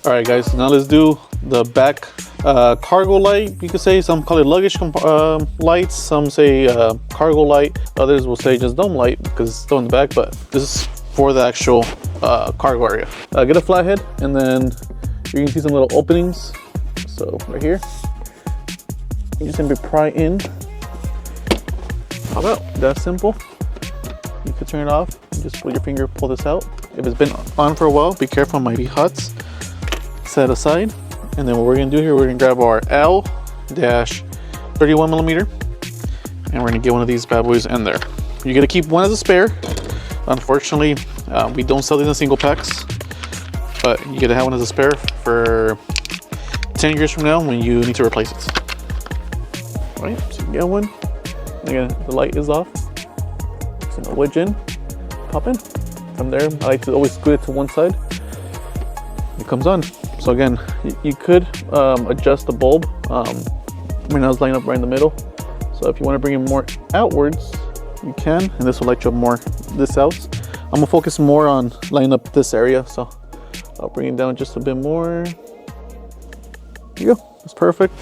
All right, guys, so now let's do the back cargo light. You could say some call it luggage lights, some say cargo light, others will say just dome light because it's still in the back, but this is for the actual cargo area. Get a flathead, and then you can see some little openings. So right here, you just simply pry in. How about that simple? You could turn it off. Just put your finger, pull this out. If it's been on for a while, be careful, it might be hot. Set aside, and then what we're gonna do here, we're gonna grab our L-31mm, and we're gonna get one of these bad boys in there. You're gonna keep one as a spare. Unfortunately, we don't sell these in single packs, but you gotta have one as a spare for 10 years from now when you need to replace it. All right, so you get one. Again, the light is off. So I'm gonna wedge in, pop in. From there, I like to always scoot it to one side. It comes on. So again, you could adjust the bulb. Right now it's lined up right in the middle. So if you want to bring it more outwards, you can, and this will light you up more this out. I'm gonna focus more on lining up this area, so I'll bring it down just a bit more. There you go, that's perfect.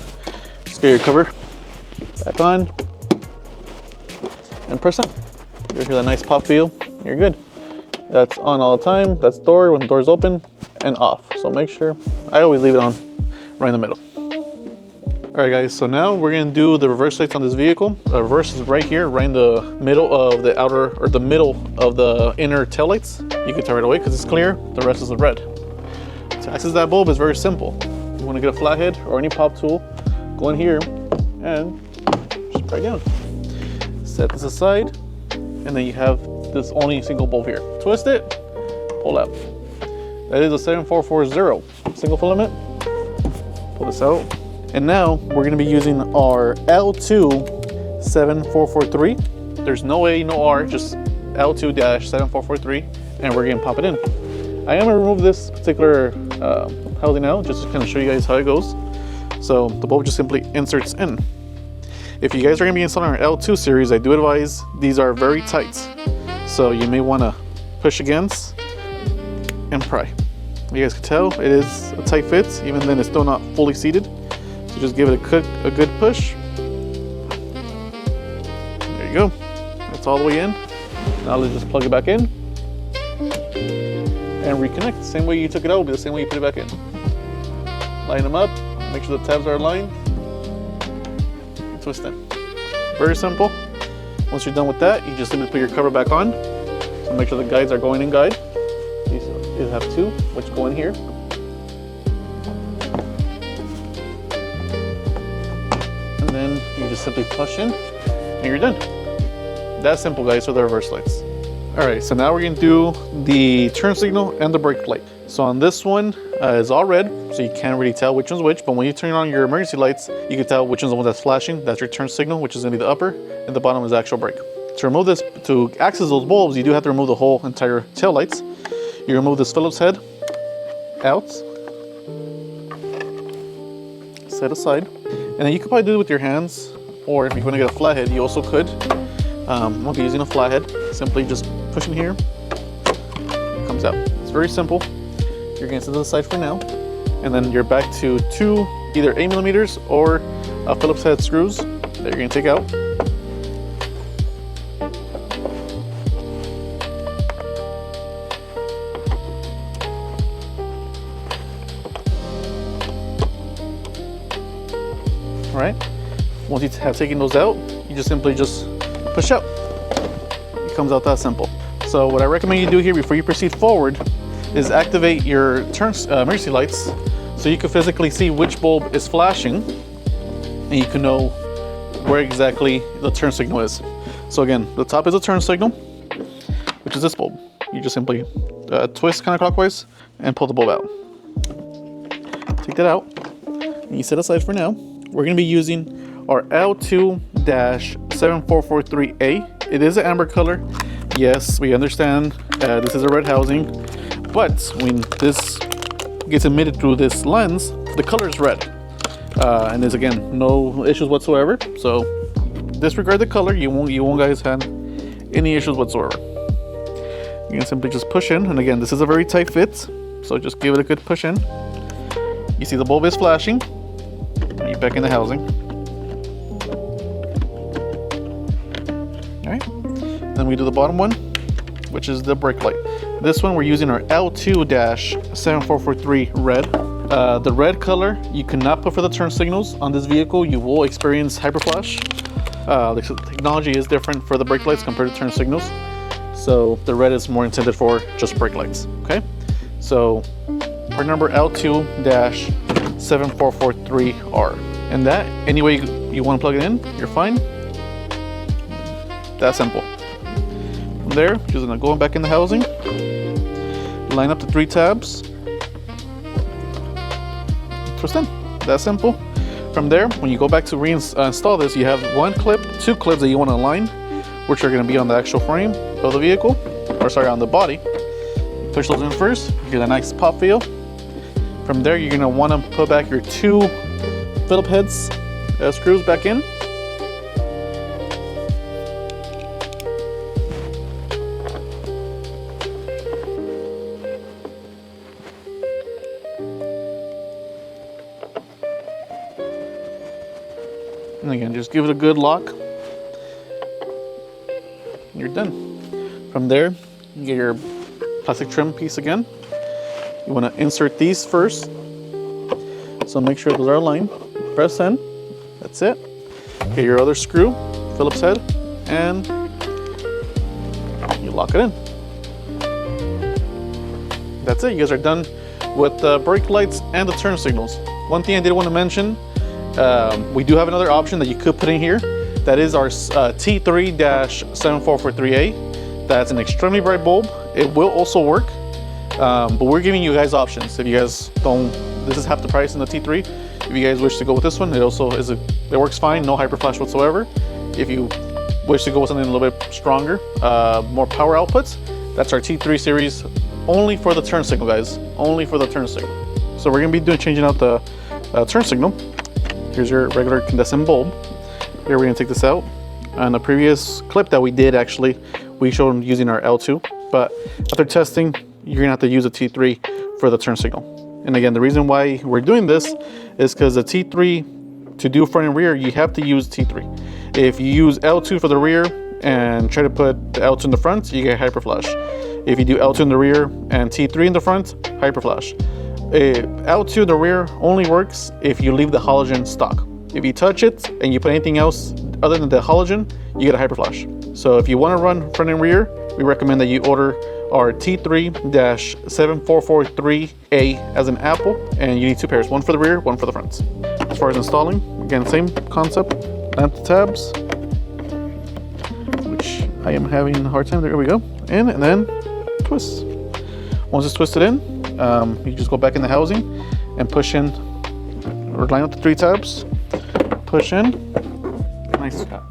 Just get your cover back on and press on. You'll hear that nice pop feel. You're good. That's on all the time. That's door when the door's open and off. So make sure, I always leave it on right in the middle. All right, guys, so now we're gonna do the reverse lights on this vehicle. The reverse is right here, right in the middle of the outer, or the middle of the inner tail lights. You can tell right away because it's clear, the rest is the red. To access that bulb is very simple. You wanna get a flathead or any pop tool, go in here and just pry down. Set this aside, and then you have this only single bulb here. Twist it, pull out. That is a 7440 single filament. Pull this out. And now we're gonna be using our L2-7443. There's no A, no R, just L2-7443, and we're gonna pop it in. I am gonna remove this particular housing out, just to kind of show you guys how it goes. So the bulb just simply inserts in. If you guys are gonna be installing our L2 series, I do advise these are very tight. So you may wanna push against and pry. You guys can tell it is a tight fit, even then it's still not fully seated. So just give it a good push. There you go. That's all the way in. Now let's just plug it back in and reconnect. Same way you took it out, will be the same way you put it back in. Line them up, make sure the tabs are aligned, twist them. Very simple. Once you're done with that, you just simply put your cover back on. So make sure the guides are going in guide. You have two, which go in here. And then you just simply push in and you're done. That's simple, guys, for the reverse lights. All right, so now we're gonna do the turn signal and the brake light. So on this one, it's all red, so you can't really tell which one's which, but when you turn on your emergency lights, you can tell which one's the one that's flashing. That's your turn signal, which is gonna be the upper, and the bottom is the actual brake. To remove this, to access those bulbs, you do have to remove the whole entire tail lights. You remove this Phillips head out, set aside, and then you could probably do it with your hands, or if you want to get a flathead, you also could. I'm going to be using a flathead. Simply just push in here, it comes out. It's very simple. You're going to set it aside for now, and then you're back to two either 8mm or Phillips head screws that you're going to take out. All right, once you have taken those out, you just simply push out. It comes out that simple. So what I recommend you do here before you proceed forward is activate your emergency lights so you can physically see which bulb is flashing and you can know where exactly the turn signal is. So again, the top is a turn signal, which is this bulb. You just simply twist counterclockwise and pull the bulb out. Take that out and you set aside for now. We're going to be using our L2-7443A. It is an amber color. Yes, we understand this is a red housing, but when this gets emitted through this lens, the color is red. And there's, again, no issues whatsoever. So disregard the color. You won't guys have any issues whatsoever. You can simply just push in. And again, this is a very tight fit. So just give it a good push in. You see the bulb is flashing. You back in the housing. All right. Then we do the bottom one, which is the brake light. This one we're using our L2-7443 red. The red color you cannot put for the turn signals. On this vehicle, you will experience hyperflash. The technology is different for the brake lights compared to turn signals. So the red is more intended for just brake lights, okay? So part number L2-7443R. And that, any way you want to plug it in, you're fine. That simple. From there, just gonna go back in the housing, line up the 3 tabs, twist in. That simple. From there, when you go back to reinstall this, you have 2 clips that you want to align, which are going to be on the actual frame of the vehicle, or sorry, on the body. Push those in first, you get a nice pop feel. From there, you're going to want to put back your 2 Phillips heads screws back in. And again, just give it a good lock. You're done. From there, you get your plastic trim piece again. You want to insert these first. So make sure those are aligned. Press in. That's it. Get your other screw, Phillips head, and you lock it in. That's it. You guys are done with the brake lights and the turn signals. One thing I did want to mention, we do have another option that you could put in here. That is our T3-7443A. That's an extremely bright bulb. It will also work, but we're giving you guys options. If you guys don't, this is half the price in the T3. If you guys wish to go with this one, it also is it works fine, no hyperflash whatsoever. If you wish to go with something a little bit stronger, more power outputs, that's our T3 series, only for the turn signal, guys. Only for the turn signal. So we're gonna be changing out the turn signal. Here's your regular incandescent bulb. Here we're gonna take this out. On the previous clip that we did, actually, we showed using our L2, but after testing, you're gonna have to use a T3 for the turn signal. And again, the reason why we're doing this is because the T3, to do front and rear, you have to use T3. If you use L2 for the rear and try to put the L2 in the front, you get hyperflash. If you do L2 in the rear and T3 in the front, hyperflash. L2 in the rear only works if you leave the halogen stock. If you touch it and you put anything else other than the halogen, you get a hyperflash. So if you want to run front and rear, we recommend that you order our T3-7443A as an apple, and you need 2 pairs, one for the rear, one for the front. As far as installing, again, same concept, lamp the tabs, which I am having a hard time. There we go. In and then twist. Once it's twisted in, you just go back in the housing and push in, or line up the 3 tabs, push in, nice snap.